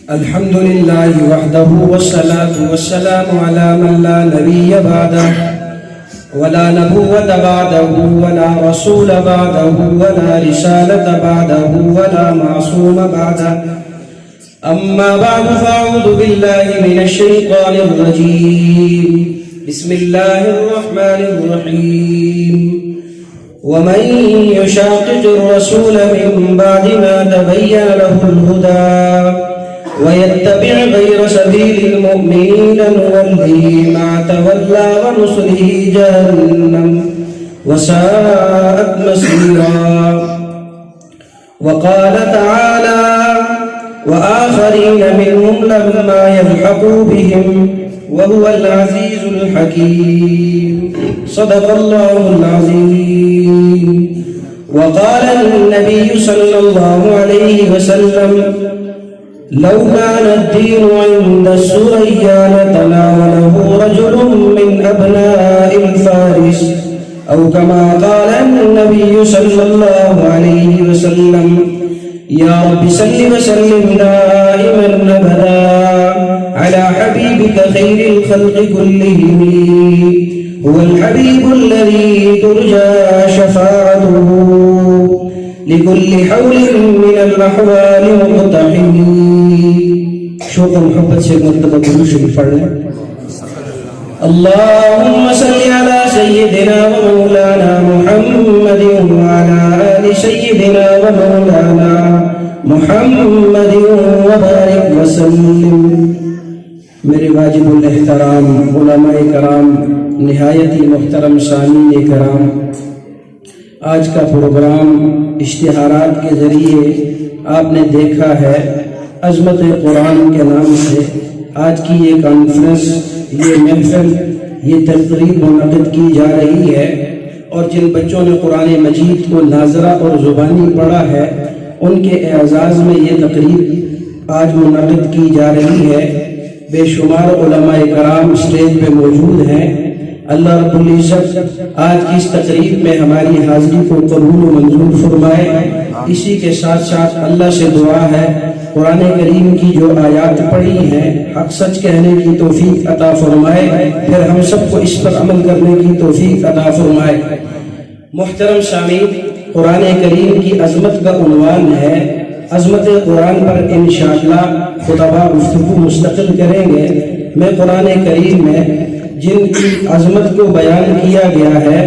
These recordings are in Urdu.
الحمد لله وحده والصلاة والسلام على من لا نبي بعده ولا نبوة بعده ولا رسول بعده ولا رسالة بعده ولا معصوم بعده أما بعد فأعوذ بالله من الشيطان الرجيم بسم الله الرحمن الرحيم ومن يشاقق الرسول من بعد ما تبين له الهدى ويتبع غير سبيل المؤمنين نوله ما تولى ونصله جهنم وساءت مصيرا وقال تعالى وآخرين منهم لما يلحقوا بهم وهو العزيز الحكيم صدق الله العظيم وقال النبي صلى الله عليه وسلم لو كان الدين عند السريان تناوله رجل من أبناء الفارس أو كما قال النبي صلى الله عليه وسلم يا رب صل وسلم دائما أبدا على حبيبك خير الخلق كلهم هو الحبيب الذي ترجى شفاعته لكل حول من الأحوال مقتحم شوق محبت سے مرتبہ درود شریف پڑھ لیں اللهم صل على سيدنا ومولانا محمد وعلى آل سيدنا ومولانا محمد وبارك وسلم میرے واجب الاحترام علماء کرام نہایت ہی محترم سامعین کرام آج کا پروگرام اشتہارات کے ذریعے آپ نے دیکھا ہے عظمت قرآن کے نام سے آج کی یہ کانفرنس یہ محفل یہ تقریب منعقد کی جا رہی ہے اور جن بچوں نے قرآن مجید کو ناظرہ اور زبانی پڑھا ہے ان کے اعزاز میں یہ تقریب آج منعقد کی جا رہی ہے بے شمار علماء کرام اسٹیج پہ موجود ہیں اللہ رب العزت آج کی اس تقریب میں ہماری حاضری کو قبول و منظور فرمائے اسی کے ساتھ ساتھ اللہ سے دعا ہے قرآن کریم کی جو آیات پڑھی ہیں حق سچ کہنے کی توفیق عطا فرمائے پھر ہم سب کو اس پر عمل کرنے کی توفیق عطا فرمائے محترم سامعین قرآن کریم کی عظمت کا عنوان ہے عظمت قرآن پر انشاءاللہ خطبہ گفتگو مستقل کریں گے میں قرآن کریم میں جن کی عظمت کو بیان کیا گیا ہے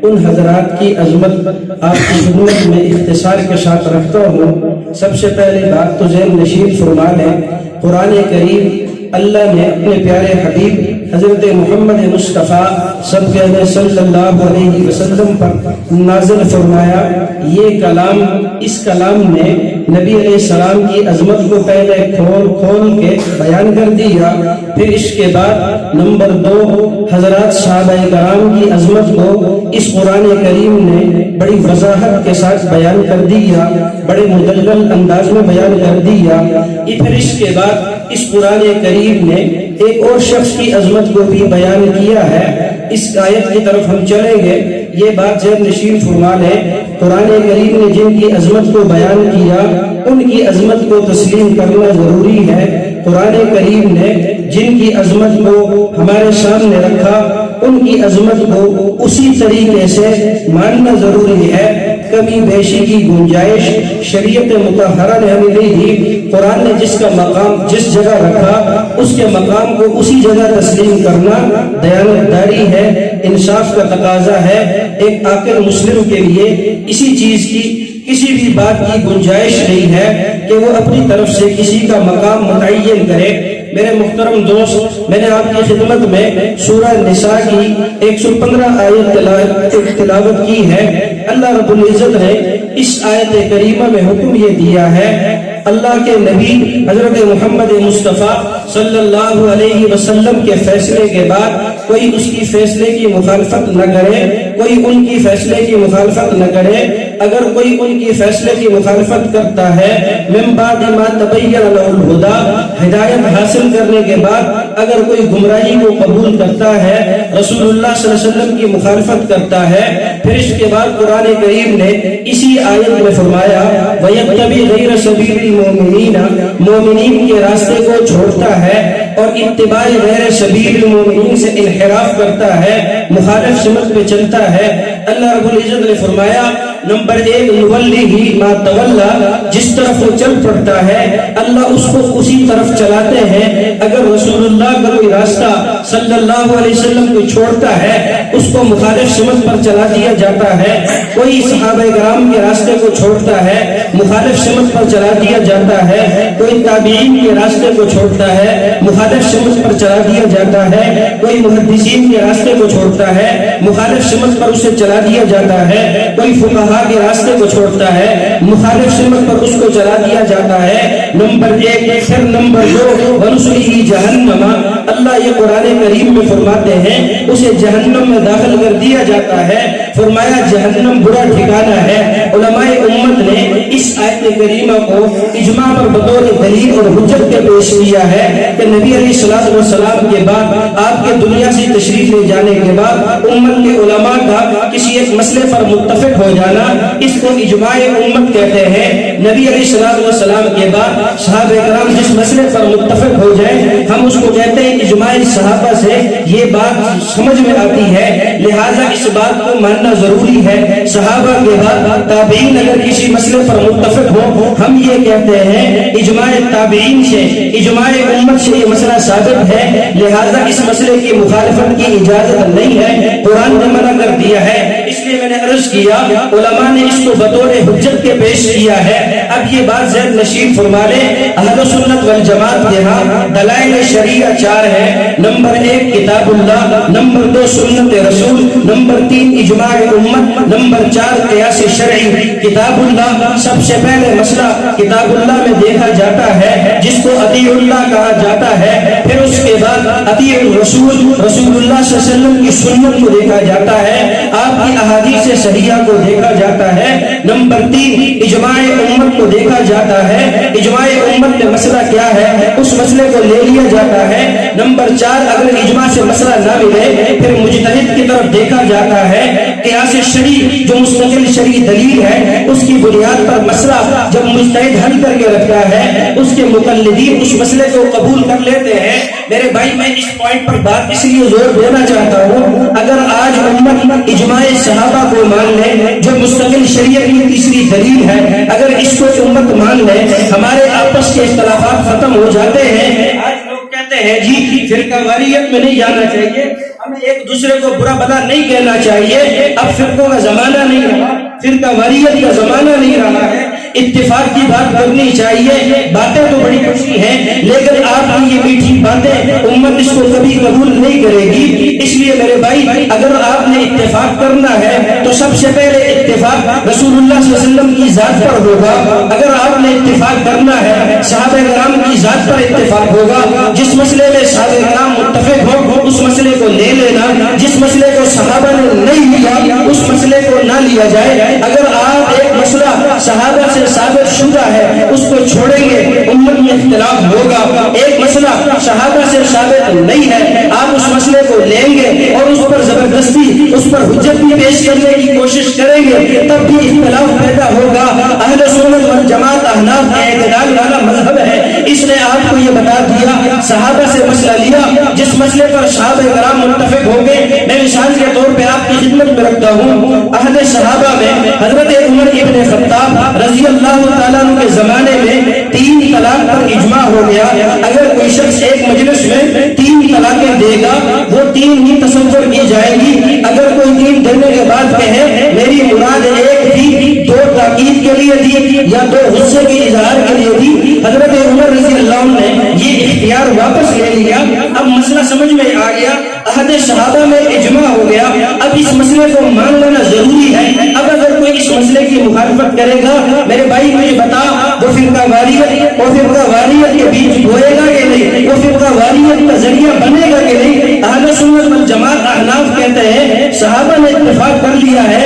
ان حضرات کی عظمت آپ کی خدمت میں اختصار کے ساتھ رکھتا ہوں سب سے پہلے بات تو ذہن نشین فرما لیں قرآن کریم اللہ نے اپنے پیارے حبیب حضرت محمد مصطفیٰ صلی اللہ علیہ وسلم پر نازل فرمایا یہ کلام اس کلام نے نبی علیہ السلام کی عظمت کو پہلے کھول کے بیان کر دیا پھر اس کے بعد نمبر 2 حضرات صحابہ کرام کی عظمت کو اس قرآن کریم نے بڑی وضاحت کے ساتھ بیان کر دیا بڑے مدلل انداز میں بیان کر دیا پھر اس کے بعد اس قرآن کریم نے ایک اور شخص کی عظمت کو بھی بیان کیا ہے اس آیت کی طرف ہم چلیں گے یہ بات ذہن نشین فرما لیں قرآن کریم نے جن کی عظمت کو بیان کیا ان کی عظمت کو تسلیم کرنا ضروری ہے قرآن کریم نے جن کی عظمت کو ہمارے سامنے رکھا ان کی عظمت کو اسی طریقے سے ماننا ضروری ہے کمی بیشی کی گنجائش شریعت مطہرہ نے ہمیں نہیں دی قرآن نے جس کا مقام جس جگہ رکھا اس کے مقام کو اسی جگہ تسلیم کرنا دیانتداری ہے انصاف کا تقاضا ہے ایک عاقل مسلم کے لیے اسی چیز کی کسی بھی بات کی گنجائش نہیں ہے کہ وہ اپنی طرف سے کسی کا مقام متعین کرے میرے محترم دوست میں نے آپ کی خدمت میں سورہ نساء کی 115 آیت تلاوت کی ہے اللہ رب العزت نے اس آیت کریمہ میں حکم یہ دیا ہے اللہ کے نبی حضرت محمد مصطفیٰ صلی اللہ علیہ وسلم کے فیصلے کے بعد کوئی اس کی فیصلے کی مخالفت نہ کرے کوئی ان کی فیصلے کی مخالفت نہ کرے اگر کوئی ان کی فیصلے کی مخالفت کرتا ہے من بعد ما تبین له الہدی، ہدایت حاصل کرنے کے بعد اگر کوئی گمراہی کو قبول کرتا ہے، رسول اللہ صلی اللہ علیہ وسلم کی مخالفت کرتا ہے، پھر اس کے بعد قرآن کریم نے اسی آیت میں فرمایا وَيَتَّبِعْ غَيْرَ سَبِيلِ الْمُؤْمِنِينَ، مومنین کے راستے کو چھوڑتا ہے اور اتباع غیر سبیل المؤمنین سے انحراف کرتا ہے، مخالف سمت پہ چلتا ہے، اللہ رب العزت نے فرمایا نمبر 1 نُوَلِّهِ مَا تَوَلَّى، جس طرف وہ چل پڑتا ہے اللہ اس کو اسی طرف چلاتے ہیں۔ اگر رسول اللہ کا کوئی راستہ صلی اللہ علیہ وسلم کو چھوڑتا ہے اس کو مخالف سمت پر چلا دیا جاتا ہے، کوئی صحابہ کرام کے راستے کو چھوڑتا ہے مخالف سمت پر چلا دیا جاتا ہے، کوئی تابعین کے راستے کو چھوڑتا ہے مخالف سمت پر چلا دیا جاتا ہے، کوئی محدثین کے راستے کو چھوڑتا ہے مخالف سمت پر اسے چلا دیا جاتا ہے، کوئی فقہا کے راستے کو چھوڑتا ہے مخالف سمت پر اس کو چلا دیا جاتا ہے۔ نمبر 1۔ پھر نمبر 2 وَنُصْلِهِ جَهَنَّمَ، اللہ یہ قرآن کریم میں فرماتے ہیں اسے جہنم میں داخل کر دیا جاتا ہے، فرمایا جہنم برا ٹھکانہ ہے۔ علماء امت نے اس آیت کریمہ کو اجماع پر بطور دلیل اور حجت کے پیش کیا ہے کہ نبی علیہ الصلوۃ والسلام کے بعد آپ کے دنیا سے تشریف لے جانے کے بعد امت کے علماء کا کسی ایک مسئلے پر متفق ہو جانا اس کو اجماع امت کہتے ہیں۔ نبی علیہ الصلوۃ والسلام کے بعد صحابہ کرام جس مسئلے پر متفق ہو جائیں ہم اس کو کہتے ہیں اجماع صحابہ سے یہ بات سمجھ میں آتی ہے، لہٰذا اس بات کو ماننا ضروری ہے۔ صحابہ کے بعد تابعین اگر کسی مسئلے پر متفق ہو ہم یہ کہتے ہیں اجماع تابعین سے اجماع امت سے یہ مسئلہ ثابت ہے، لہٰذا اس مسئلے کی مخالفت کی اجازت نہیں ہے، قرآن نے منع کر دیا ہے۔ اس لیے میں نے عرض کیا علماء نے اس کو بطور حجت کے پیش کیا ہے۔ اب یہ بات ذہن نشین فرما لیں، اہل سنت والجماعت کے ہاں دلائل شریعہ 4 ہے۔ نمبر 1 کتاب اللہ، نمبر 2 سنت رسول، نمبر 3 اجماع امت، نمبر 4 قیاس شرعی۔ کتاب اللہ سب سے پہلے مسئلہ کتاب اللہ میں دیکھا جاتا ہے جس کو اطیع اللہ کہا جاتا ہے، پھر اس کے بعد اطیع الرسول، رسول اللہ صلی اللہ علیہ وسلم کی سنت کو دیکھا جاتا ہے، آپ کی احادیث صحیحہ کو دیکھا جاتا ہے، نمبر 3 اجماع امت کو دیکھا جاتا ہے، اجماع امت میں مسئلہ کیا ہے اس مسئلے کو لے لیا جاتا ہے، نمبر 4 اگر اجماع سے مسئلہ نہ ملے پھر مجتہد کی طرف دیکھا جاتا ہے، قیاس شرعی جو مستقل شرعی دلیل ہے اس کی بنیاد پر مسئلہ جب مجتہد حل کر کے رکھتا ہے اس کے مقلدین اس مسئلے کو قبول کر لیتے ہیں۔ میرے بھائی میں اس پوائنٹ پر بات اس لیے زور دینا چاہتا ہوں، اگر آج امت اجماع صحابہ کو مان لے جو مستقل شریعت کی تیسری دلیل ہے، اگر اس کو امت مان لے ہمارے آپس کے اختلافات ختم ہو جاتے ہیں۔ آج لوگ کہتے ہیں جی فرقہ واریت میں نہیں جانا چاہیے، ہمیں ایک دوسرے کو برا بھلا نہیں کہنا چاہیے، اب فرقوں کا زمانہ نہیں رہا، فرقہ واریت کا زمانہ نہیں رہا ہے، اتفاق کی بات کرنی چاہیے۔ باتیں تو بڑی اچھی ہیں لیکن آپ کی یہ میٹھی باتیں امت اس کو کبھی قبول نہیں کرے گی، اس لیے میرے بھائی اگر آپ نے اتفاق کرنا ہے تو سب سے پہلے اتفاق رسول اللہ صلی اللہ علیہ وسلم کی ذات پر ہوگا، اگر آپ نے اتفاق کرنا ہے صحابہ کرام کی ذات پر اتفاق ہوگا، جس مسئلے میں صحابہ کرام متفق ہو اس مسئلے کو لے لینا، جس مسئلے کو صحابہ نے نہیں لیا اس مسئلے کو نہ لیا جائے۔ اگر آپ ایک مسئلہ صحابہ سے ثابت شدہ ہے اس کو چھوڑیں گے امت میں اختلاف ہوگا، ایک مسئلہ صحابہ سے ثابت نہیں ہے آپ اس مسئلے کو لیں گے اور اس پر زبردستی اس پر حجت بھی پیش کرنے کی کوشش کریں گے تب بھی اختلاف پیدا ہوگا۔ اہل سنت والجماعت احناف کا اعتدال والا مذہب ہے، اس نے آپ کو یہ بتا دیا صحابہ سے مسئلہ لیا، جس مسئلے پر صحابہ کرام متفق ہو گئے۔ میں مثال کے طور پہ آپ کی خدمت میں رکھتا ہوں، اہل صحابہ میں حضرت عمر ابن خطاب رضی اللہ تعالیٰ عنہ کے زمانے میں 3 طلاق پر اجماع ہو گیا۔ اگر کوئی شخص ایک مجلس میں 3 طلاقیں دے گا وہ 3 ہی تصور کی جائے گی، اگر کوئی 3 دینے کے بعد کہے میری مراد ایک تھی، 2 تاکید کے لیے دی یا 2 غصے کے اظہار کے لیے دی، حضرت عمر رضی اللہ عنہ نے یہ اختیار واپس لے لیا۔ اب مسئلہ سمجھ میں آ گیا، عہد صحابہ میں اجماع ہو گیا، اب اس مسئلے کو مان لینا ضروری ہے۔ اب اگر کوئی اس مسئلے کی مخالفت کرے گا میرے بھائی مجھے بتا وہ فرقہ واریت اور فرقہ واریت کے بیچ ہوئے گا کہ وہ فرقہ واریت کا ذریعہ بنے گا کہ نہیں؟ اہل سنت والجماعت احناف کہتے ہیں صحابہ نے اتفاق کر لیا ہے،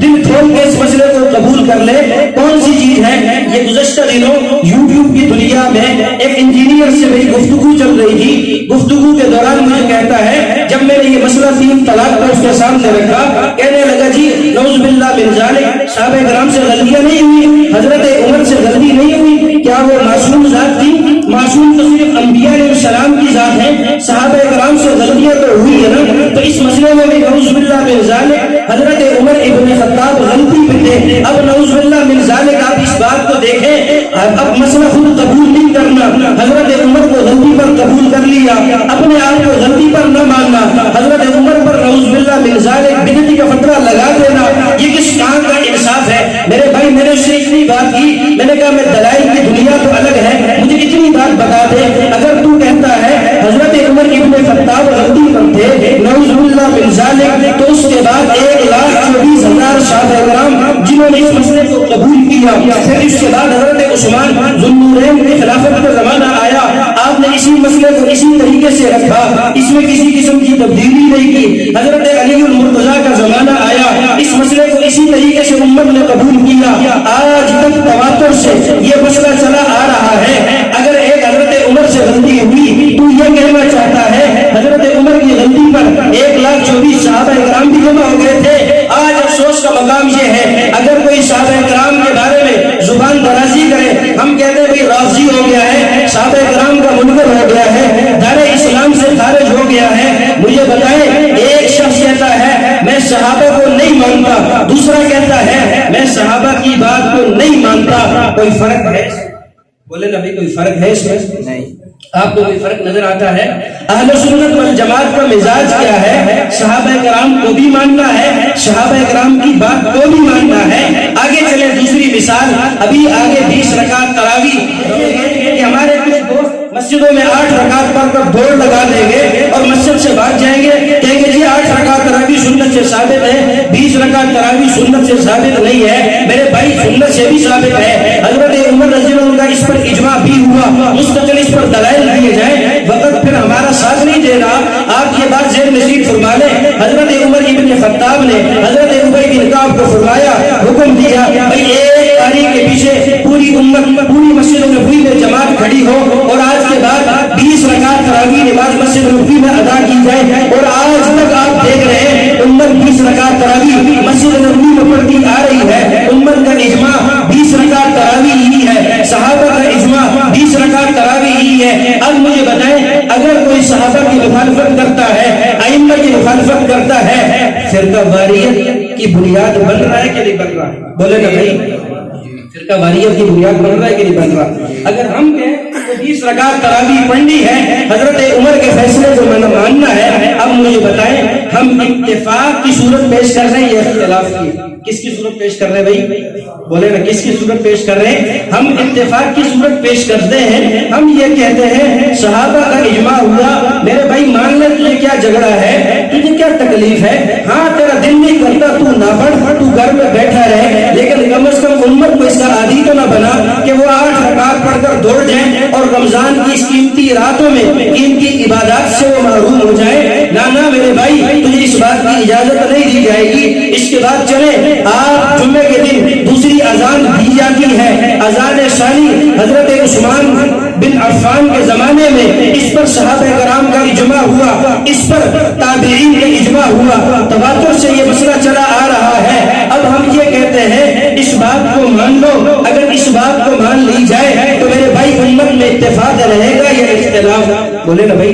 دل کھول کے اس مسئلے کو قبول کر لے، کون سی چیز ہے؟ یہ گزشتہ دنوں یوٹیوب کی دنیا میں ایک انجینئر سے میری گفتگو چل رہی تھی، گفتگو کے دوران مجھے کہتا ہے جب میں نے یہ مسئلہ 3 طلاق کا اس کے سامنے رکھا، کہنے لگا جی نعوذ باللہ من ذالک، صحابہ کرام سے غلطیاں نہیں ہوئی، حضرت عمر سے غلطی نہیں ہوئی، کیا وہ معصوم ذات تھی؟ معصوم تو صرف انبیاء علیہ السلام کی ذات ہے، صحابہ کرام سے غلطیاں تو ہوئی ہے نا، تو اس مسئلے میں بھی نعوذ باللہ من ذالک حضرت عمر ابن خطاب غلطی پہ تھے۔ اب نعوذ باللہ من ذالک آپ اس بات کو دیکھیں، اب مسئلہ خود قبول نہیں کرنا، حضرت عمر کو غلطی پر قبول کر لیا، اپنے آپ کو غلطی پر نہ ماننا، حضرت عمر پر نعوذ باللہ من ذالک بدعت کا فتویٰ لگا دینا، یہ کس کام کا انصاف ہے؟ میرے بھائی میں نے اس سے اتنی بات کی، میں نے کہا میں دلائل کی دنیا تو الگ ہے، مجھے اتنی بات بتا دے، اگر تو کہتا ہے حضرت عمر ابن خطاب غلطی پر تھے نعوذ باللہ من ذالک، تو اس کے بعد 1,24,000 صحابہ کرام جنہوں نے اس مسئلے کو قبول کیا، پھر اس کے بعد حضرت عثمان ذو النورین کی خلافت کا زمانہ آیا، آپ نے اسی مسئلے کو اسی طریقے سے رکھا، اس میں کسی قسم کی تبدیلی نہیں کی، حضرت علی المرتضیٰ کا زمانہ آیا، اس مسئلے کو اسی طریقے سے امت نے قبول کیا، آج تک تواتر سے یہ مسئلہ چلا آ رہا ہے۔ اگر ایک حضرت عمر سے غلطی ہوئی تو یہ کہنا چاہتا ہے حضرت عمر کی غلطی پر 1,24,000 صحابہ کرام بھی جمع ہو گئے تھے۔ آج افسوس کا مقام یہ ہے اگر کوئی صحابہ کرام کے بارے میں زبان درازی کرے، ہم کہتے ہیں بھئی راضی ہو گیا ہے، صحابہ کرام کا منکر ہو گیا ہے، دار اسلام سے خارج ہو گیا ہے۔ مجھے بتائیں ایک شخص کہتا ہے میں صحابہ کو نہیں مانتا، دوسرا کہتا ہے میں صحابہ کی بات کو نہیں مانتا، کوئی فرق ہے؟ بولے نا بھائی کوئی فرق ہے اس میں؟ نہیں۔ آپ کو کوئی فرق نظر آتا ہے؟ اہل سنت والجماعت کا مزاج کیا ہے؟ صحابہ کرام کو بھی ماننا ہے، صحابہ کرام کی بات کو بھی ماننا ہے۔ آگے چلیں دوسری مثال، ابھی آگے 20 رکعت تراویح کہ ہمارے کچھ دوست مسجدوں میں 8 رکعت پڑھ کر دوڑ لگا دیں گے اور مسجد سے بھاگ جائیں گے، کہیں گے جی 8 رکعت تراویح سنت سے ثابت ہے، 20 رکعت تراویح سنت سے ثابت نہیں ہے۔ میرے بھائی سنت سے بھی ثابت ہے، حضرت عمر رضی اللہ عنہ اس پر اجماع بھی ہوا، مستقل اس پر دلائل دیے جائیں، وقت پھر ہمارا ساتھ نہیں دے رہا۔ آپ یہ بات ذہن نشین فرما لیں، حضرت عمر ابن خطاب نے حضرت ابی بن کعب کو فرمایا، حکم دیا بھائی ایک قاری کے پیچھے پوری امت پوری مسجد نبوی میں جماعت کھڑی ہو اور آج کے بعد 20 رکعت تراویح نماز مسجد نبوی میں ادا کی جائے، اور آج تک آپ دیکھ رہے ہیں امت 20 رکعت تراویح مسجد نبوی میں پڑھتی آ رہی ہے۔ امت کا اجماع 20 رکعت تراویح ہی ہے، صحابہ کا اجماع 20 رکعت تراویح ہی ہے۔ اب مجھے بتائیں اگر کوئی صحابہ کی مخالفت کرتا ہے، ائمہ کی مخالفت کرتا ہے، فرقہ واریت کی بنیاد بن رہا ہے کہ نہیں بن رہا؟ بولے نا بھائی فرقہ واریت کی بنیاد بن رہا ہے کہ نہیں بن رہا؟ اگر ہم کہیں تو 20 رکعت تراویح پڑھنی ہے، حضرت عمر کے فیصلے کو ماننا ہے، اب مجھے بتائیں ہم اتفاق کی صورت پیش کر رہے ہیں یا اختلاف کی؟ کس کی صورت پیش کر رہے ہیں بھائی؟ بولے نا کس کی صورت پیش کر رہے ہیں؟ ہم اتفاق کی صورت پیش کرتے ہیں، ہم یہ کہتے ہیں صحابہ کا اجماع ہوا، میرے بھائی مان لے تجھے کیا جھگڑا ہے، تجھے کیا تکلیف ہے، ہاں تیرا دل نہیں کرتا تو نہ پڑھ، تو گھر میں بیٹھا رہے، لیکن کم از کم امت کو اس کا عادی تو نہ بنا کہ وہ 8 رکعت پڑھ کر دوڑ جائیں اور رمضان کی اس قیمتی راتوں میں قیمتی عبادات سے وہ محروم ہو جائیں۔ نہ میرے بھائی تجھے اس بات کی اجازت نہیں دی جائے گی۔ اس کے بعد چلیں آپ جمعے کے دن دوسری اذان دی جاتی ہے، اذان ثانی، حضرت عثمان بن عفان کے زمانے میں اس پر صحابہ کرام کا اجماع ہوا، اس پر تابعین کا اجماع ہوا، تواتر سے یہ مسئلہ چلا آ رہا ہے۔ اب ہم یہ کہتے ہیں اس بات کو مان لو، اگر اس بات کو مان لی جائے تو میرے بھائی امت میں اتفاق رہے گا یا اختلاف؟ بولے نا بھائی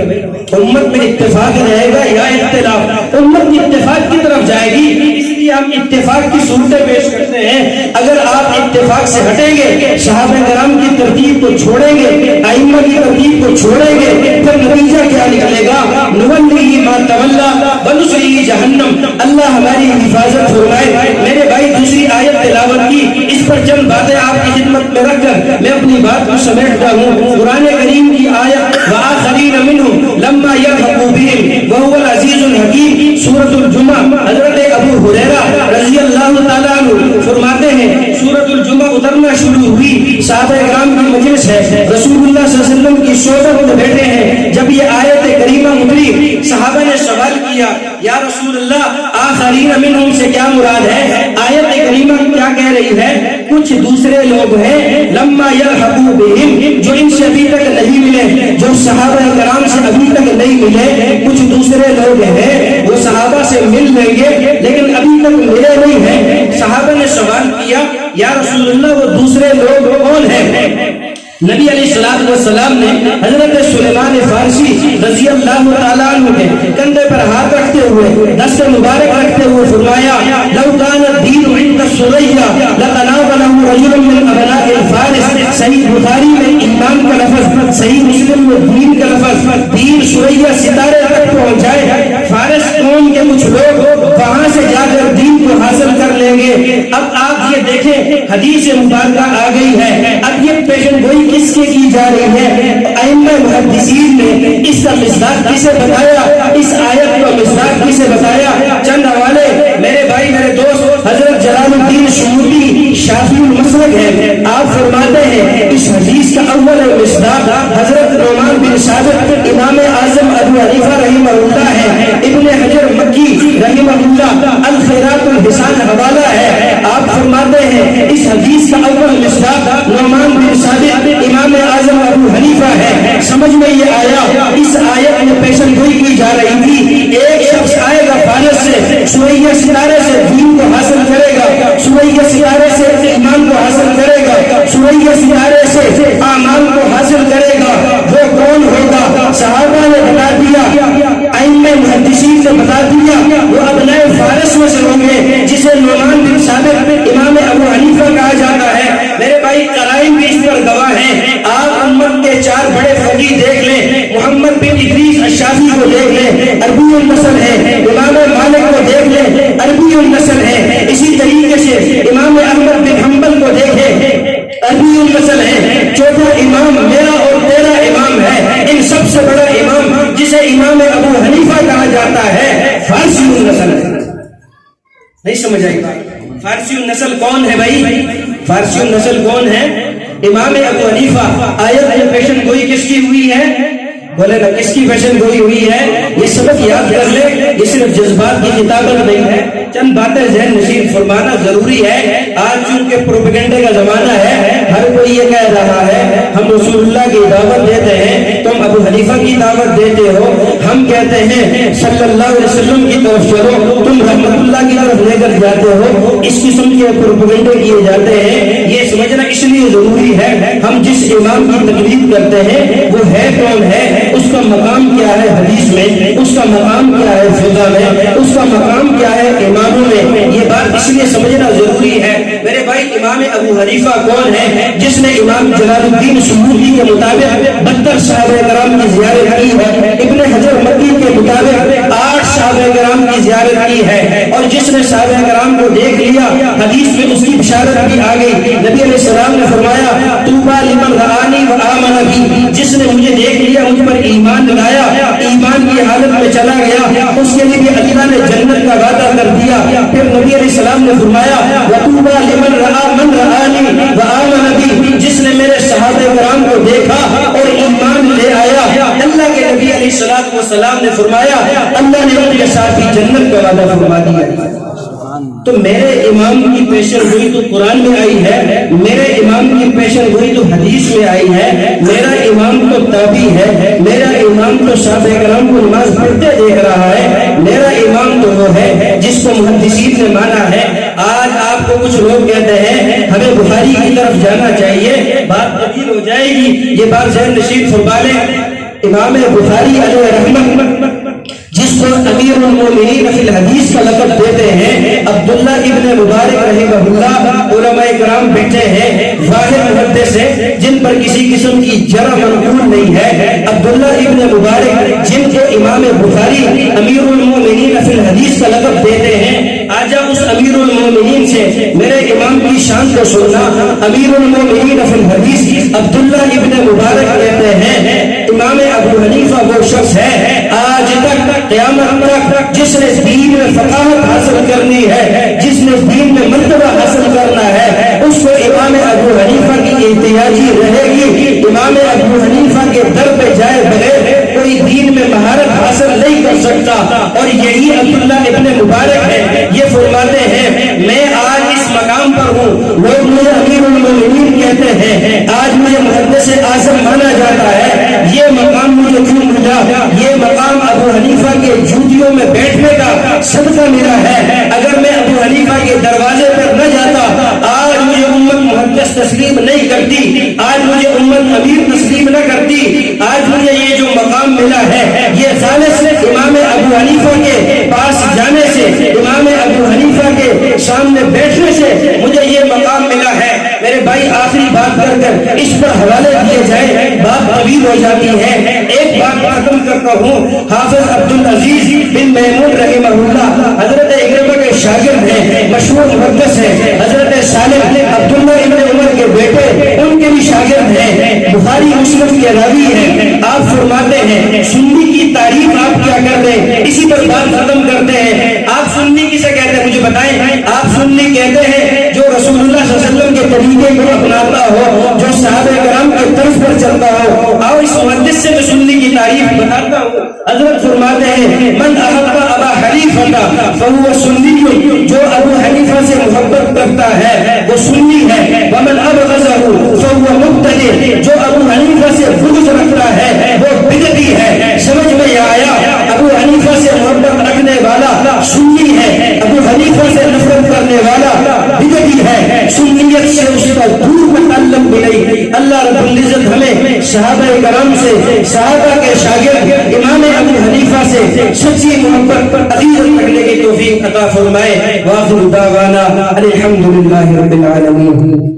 امت میں اتفاق رہے گا یا اختلاف؟ امت اتفاق کی طرف جائے گی، اس لیے ہم اتفاق کی صورتیں پیش کرتے ہیں۔ اگر آپ اتفاق سے ہٹیں گے، صحابہ کرام کی ترتیب کو چھوڑیں گے، ائمہ کی ترتیب کو چھوڑیں گے، پھر نتیجہ کیا نکلے گا؟ نولیہ ما تولی ونصلیہ جہنم۔ اللہ ہماری حفاظت فرمائے۔ میرے بھائی دوسری آیت تلاوت کی، اس پر چند باتیں آپ کی خدمت میں رکھ کر میں اپنی بات کو سمیٹتا ہوں۔ قرآن کریم کی آیت وآخرین منہم لما یلحقوا بہم وہو العزیز الحکیم، سورۃ الجمعہ۔ حضرت ابو ہریرہ رضی اللہ تعالیٰ عنہ فرماتے ہیں سورۃ الجمعہ اترنا شروع ہوئی، صحابہ کرام کی مجلس ہے، رسول اللہ صلی اللہ علیہ وسلم کی صحبت میں بیٹھے ہیں، جب یہ آیت کریمہ اتری، صحابہ نے سوال کیا یا رسول اللہ آخرین منہم سے کیا مراد ہے؟ آیت کریمہ کیا کہہ رہی ہے؟ کچھ دوسرے لوگ ہیں لما یلحقوا بہم، جو ان سے ابھی تک نہیں ملے، جو صحابہ کرام سے ابھی تک نہیں ملے، کچھ دوسرے لوگ ہیں وہ صحابہ سے مل لیں گے لیکن ابھی تک ملے نہیں ہیں۔ صحابہ نے سوال کیا یا رسول اللہ وہ دوسرے لوگ کون ہیں؟ نبی علیہ الصلوۃ والسلام نے حضرت سلیمان فارسی رضی اللہ تعالیٰ عنہ کے کندھے پر ہاتھ رکھتے ہوئے، دست مبارک رکھتے ہوئے فرمایا لو کان الدین عند السریہ لتناولہ رجل من ابناء الفارس۔ صحیح بخاری میں ایمان کا لفظ، صحیح مسلم میں دین کا لفظ، دین سریہ ستارے تک پہنچ جائے، فارس قوم کے کچھ لوگ وہاں سے جا کر دین کو حاصل کر لیں گے۔ اب آپ یہ دیکھیں حدیث مبارکہ آ گئی ہے، اب یہ پیشن گوئی کس کے کی جا رہی ہے؟ ائمہ محدثین نے اس کا مصداق کسے بتایا؟ اس آیت کا مصداق کسے بتایا؟ چند حوالے میرے بھائی میرے دوست، حضرت جلال الدین سیوطی شافعی المسلک ہے، آپ فرماتے ہیں اس حدیث کا اول مصداق حضرت نعمان بن ثابت امام اعظم ابو حنیفہ رحمہ اللہ ہے، ابن حجر مکی رحمہ اللہ الخیرات الحسان حوالہ ہے، آپ فرماتے ہیں اس حدیث کا اول مصداق نعمان بن ثابت امام اعظم ابو حنیفہ ہے۔ سمجھ میں یہ آیا؟ اس آیت میں پیشن گوئی کی جا رہی تھی ایک شخص آئے گا فارس سے، سورہ ستارے سے دین کو حاصل کرے گا، سورہ ستارے سے ایمان کو حاصل کرے گا، سورہ ستارے سے اعمال کو حاصل کرے گا، وہ کون ہوگا؟ صحابہ نے بتا دیا، ائمہ محدثین نے بتا دیا، وہ ابناء فارس میں سے ہوں گے جسے نعمان بن ثابت امام ابو حنیفہ کہا جاتا ہے۔ میرے بھائی قرائن بھی اس پر گواہ ہیں، آپ امت کے چار بڑے فقیہ دیکھ لیں، محمد بن ادریس الشافعی کو دیکھ لیں، عربی النسل ہے، امام مالک کو دیکھ لیں، عربی النسل ہے، اسی طریقے سے امام احمد بن حنبل کو دیکھیں، عربی النسل ہے، چوتھا امام میرا اور تیرا امام ہے، ان سب سے بڑا امام جسے امام ابو حنیفہ کہا جاتا ہے فارسی النسل ہے۔ نہیں سمجھ آئی؟ فارسی النسل کون ہے بھائی؟ فارسی النسل کون ہے؟ امام ابو حنیفہ۔ آیت میں پیشن گوئی کس کی ہوئی ہے؟ بولے نا کس کی پیشن گوئی ہوئی ہے؟ یہ سبق یاد کر لے، یہ صرف جذبات کی کتابت نہیں ہے، چند باتیں ذہن نشین فرمانا ضروری ہے۔ آج چونکہ پروپیگنڈے کا زمانہ ہے، ہر کوئی یہ کہہ رہا ہے ہم رسول اللہ کی دعوت دیتے ہیں، تم ابو حنیفہ کی دعوت دیتے ہو، ہم کہتے ہیں صلی اللہ علیہ وسلم کی طرف چلو، تم رحمت اللہ کی طرف لے کر جاتے ہو، اس قسم کے پروپیگنڈے کیے جاتے ہیں۔ یہ سمجھنا اس لیے ضروری ہے ہم جس امام کی تقلید کرتے ہیں وہ ہے کون ہے، اس کا مقام کیا ہے حدیث میں، اس کا مقام کیا ہے فقہ میں، اس کا مقام کیا ہے اماموں میں، یہ بات اس لیے سمجھنا ضروری ہے۔ میرے بھائی امام ابو حنیفہ کون ہے؟ جس نے امام جلال الدین سیوطی کے مطابق 72 صحابہ کرام کی زیارت کی ہے، ابن حجر مکی کے مطابق 8 صحابہ کرام کی زیارت کی ہے، اور جس نے صحابہ کرام کو دیکھ لیا حدیث میں اس کی بشارت بھی آ گئی۔ نبی علیہ السلام نے فرمایا طوبیٰ لمن رآنی وآمن بی، جس نے مجھے دیکھ لیا مجھ پر ایمان لایا، ایمان کی حالت میں چلا گیا، اس کے لیے اللہ نے جنت کا وعدہ کر دیا۔ پھر نبی علیہ السلام نے فرمایا وطوبیٰ لمن رآ من رآنی وآمن بی، جس نے میرے صحابہ کرام کو دیکھا اور ایمان لے آیا۔ اللہ کے نبی علیہ السلام نے فرمایا اللہ نے ان کے ساتھ ہی جنت کا وعدہ فرما دیا۔ تو میرے امام کی پیشن گوئی تو قرآن میں آئی ہے، میرے امام کی پیشن گوئی تو حدیث میں آئی ہے، میرا امام تو تابعی ہے، میرا امام تو صحابہ کرام کو نماز پڑھتے دیکھ رہا ہے، میرا امام تو وہ ہے جس کو محدثین نے مانا ہے۔ آج آپ کو کچھ لوگ کہتے ہیں ہمیں بخاری کی طرف جانا چاہیے، بات تبدیل ہو جائے گی، یہ بات ذہن نشین فرما لیں۔ امام بخاری علیہ رحمت جس کو امیر المومنین فی الحدیث کا لقب دیتے ہیں، عبداللہ ابن مبارک رحمہ اللہ، علماء کرام بیٹھے ہیں واحد محدث ہیں جن پر کسی قسم کی جرح منقول نہیں ہے، عبداللہ ابن مبارک جن کو امام بخاری امیر المومنین فی الحدیث کا لقب دیتے ہیں۔ آجا اس امیر المومنین سے میرے امام کی شان کو سننا۔ امیر المومنین فی الحدیث عبداللہ ابن مبارک کہتے ہیں امام ابو حنیفہ وہ شخص ہے آج تک قیامت تک جس نے دین میں فقاہت حاصل کرنی ہے، جس نے دین میں مرتبہ حاصل کرنا ہے، اس کو امام ابو حنیفہ کی احتیاجی رہے گی۔ امام ابو حنیفہ کے در پہ جائے بغیر کوئی دین میں مہارت حاصل چلتا، اور یہی عبداللہ ابن مبارک ہے، یہ فرماتے ہیں میں آج اس مقام پر ہوں، لوگ مجھے امیر المومنین کہتے ہیں، آج مجھے محدث اعظم مانا جاتا ہے، یہ مقام مجھے کیوں ملا؟ یہ مقام ابو حنیفہ کے جوتیوں میں بیٹھنے کا صدقہ ملا ہے۔ اگر میں ابو حنیفہ کے دروازے پر نہ جاتا، آج مجھے امت محدث تسلیم نہیں کرتی، آج مجھے امت امیر تسلیم نہ کرتی۔ آج مجھے یہ جو مقام ملا ہے، یہ خالص امام ابو حنیفہ کے پاس جانے سے، امام ابو حنیفہ کے سامنے بیٹھنے سے مجھے یہ مقام ملا ہے۔ میرے بھائی آخری بات کر کر اس پر حوالے دیے جائیں، بات طویل ہو جاتی ہے، ایک بات ختم کرتا ہوں۔ حافظ عبدالعزیز بن میمون رحمہ اللہ حضرت اکرمہ کے شاگرد ہیں، مشہور محدث ہیں، حضرت سالم عبداللہ ابن عمر کے بیٹے ان کے بھی شاگرد ہیں، بخاری مسلم کے راوی ہیں۔ آپ فرماتے ہیں سنی کی تعریف آپ کیا کرتے ہیں؟ اسی پر بات ختم کرتے ہیں۔ آپ سنی کسے کہتے ہیں مجھے بتائیں؟ آپ سنی کہتے ہیں جو رسول اللہ صلی اللہ علیہ وسلم کے طریقے کو اپناتا ہو، جو صحابہ کرام کے طرز پر چلتا ہو۔ اور اس محدث سے میں سنی کی تعریف بتاتا ہوں۔ حضرت فرماتے ہیں من احب ابا حنیفہ فهو سنی، جو ابو حنیفہ سے محبت کرتا ہے وہ سنی ہے۔ ومن ابغضه فهو مبتدع، جو ابو حنیفہ سے بغض رکھتا ہے وہ بدعتی ہے۔ سمجھ میں آیا؟ ابو حنیفہ سے محبت رکھنے والا سنی ہے، ابو حنیفہ سے نفرت کرنے والا بدعتی ہے۔ سنیت سے اس کا دور تعلق بھی نہیں۔ اللہ رب العزت ہمیں صحابہ کرام سے، صحابہ کے شاگرد امام ابو حنیفہ سے سچی محبت عقیدت رکھنے کی توفیق عطا فرمائے۔ وآخر دعوانا الحمدللہ رب العالمین۔